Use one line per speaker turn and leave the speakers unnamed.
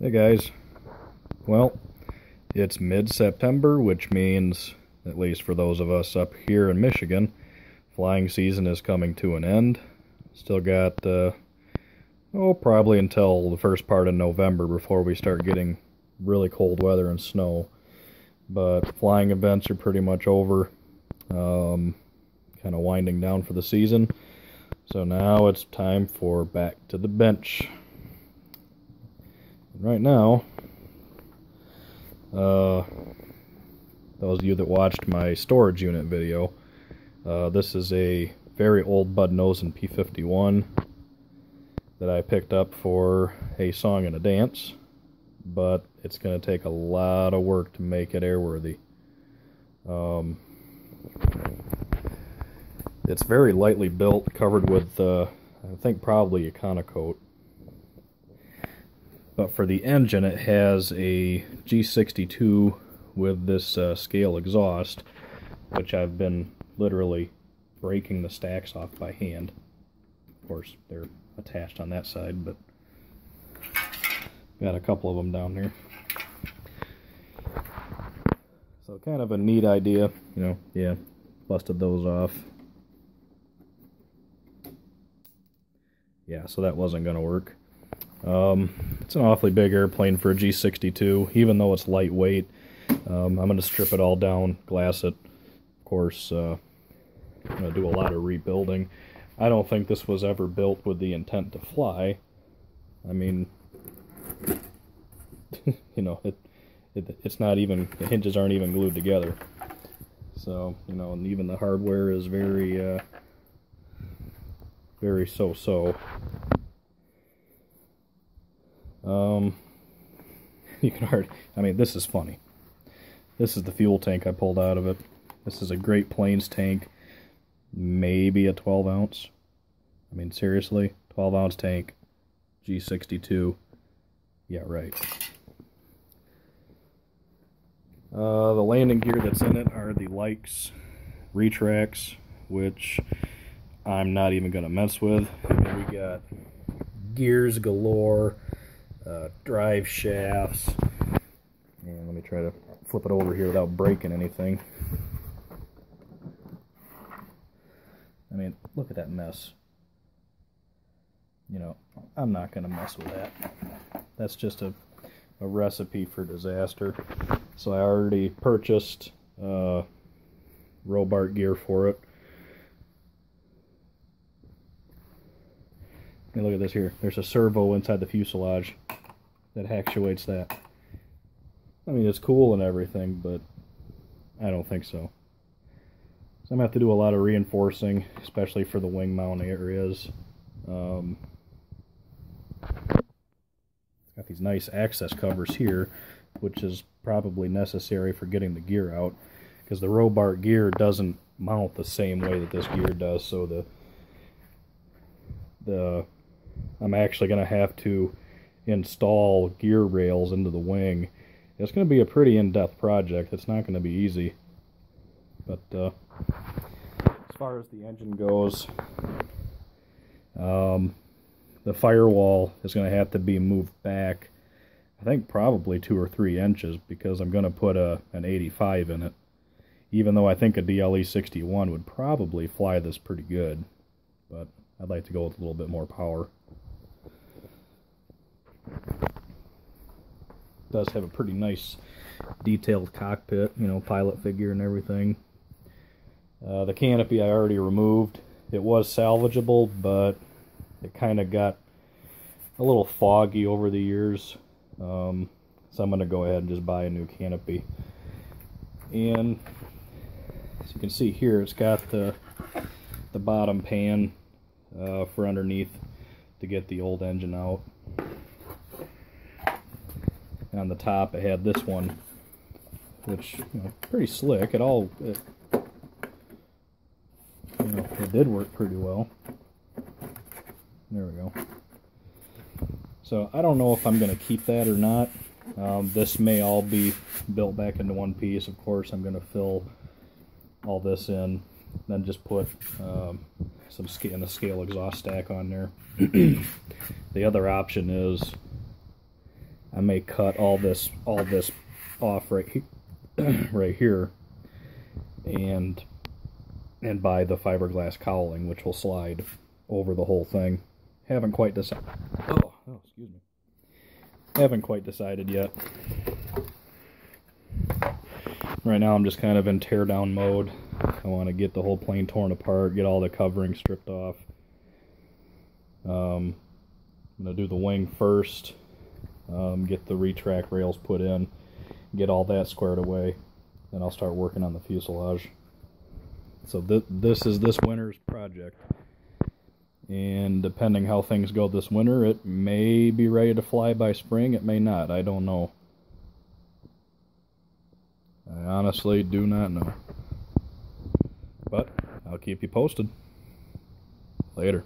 Hey guys, well, it's mid-September, which means, at least for those of us up here in Michigan, flying season is coming to an end. Still got, probably until the first part of November before we start getting really cold weather and snow. But flying events are pretty much over, kind of winding down for the season. So now it's time for back to the bench. Right now, those of you that watched my storage unit video, this is a very old Bud Nosen P-51 that I picked up for a song and a dance, but it's going to take a lot of work to make it airworthy. It's very lightly built, covered with, I think probably Econocoat. But for the engine, it has a G62 with this scale exhaust, which I've been literally breaking the stacks off by hand. Of course, they're attached on that side, but got a couple of them down there. So kind of a neat idea, yeah, busted those off. Yeah, so that wasn't going to work. It's an awfully big airplane for a G62, even though it's lightweight. I'm going to strip it all down, glass it. Of course, I'm going to do a lot of rebuilding. I don't think this was ever built with the intent to fly. I mean, it's not even, the hinges aren't even glued together. So, and even the hardware is very, very so-so. You can hardly, this is funny. This is the fuel tank I pulled out of it. This is a Great Plains tank, maybe a 12 ounce. Seriously, 12 ounce tank, G62. Yeah, right. The landing gear that's in it are the Likes retracts, which I'm not even going to mess with. We got gears galore. Drive shafts, and let me try to flip it over here without breaking anything. Look at that mess. I'm not going to mess with that. That's just a recipe for disaster. So I already purchased Robart gear for it. And look at this here. There's a servo inside the fuselage that actuates that. It's cool and everything, but I don't think so. So I'm going to have to do a lot of reinforcing, especially for the wing mount areas. It's got these nice access covers here, which is probably necessary for getting the gear out, because the Robart gear doesn't mount the same way that this gear does, so I'm actually going to have to install gear rails into the wing. It's going to be a pretty in-depth project. It's not going to be easy. But as far as the engine goes, the firewall is going to have to be moved back, I think probably 2 or 3 inches, because I'm going to put an 85 in it. Even though I think a DLE 61 would probably fly this pretty good. But I'd like to go with a little bit more power. It does have a pretty nice detailed cockpit, pilot figure and everything. The canopy I already removed. It was salvageable, but it kind of got a little foggy over the years. So I'm going to go ahead and just buy a new canopy. And as you can see here, it's got the bottom pan for underneath to get the old engine out. And on the top, it had this one, which pretty slick. It did work pretty well. There we go. So I don't know if I'm going to keep that or not. This may all be built back into one piece. Of course, I'm going to fill all this in, then just put some scale exhaust stack on there. The other option is I may cut all this off right right here, and buy the fiberglass cowling, which will slide over the whole thing. Haven't quite decided. Oh, excuse me. Haven't quite decided yet. Right now I'm just kind of in tear down mode. I want to get the whole plane torn apart, get all the covering stripped off. I'm going to do the wing first, get the retract rails put in, get all that squared away, then I'll start working on the fuselage. So this is this winter's project, and depending how things go this winter, it may be ready to fly by spring, it may not, I don't know. I honestly do not know. But I'll keep you posted. Later.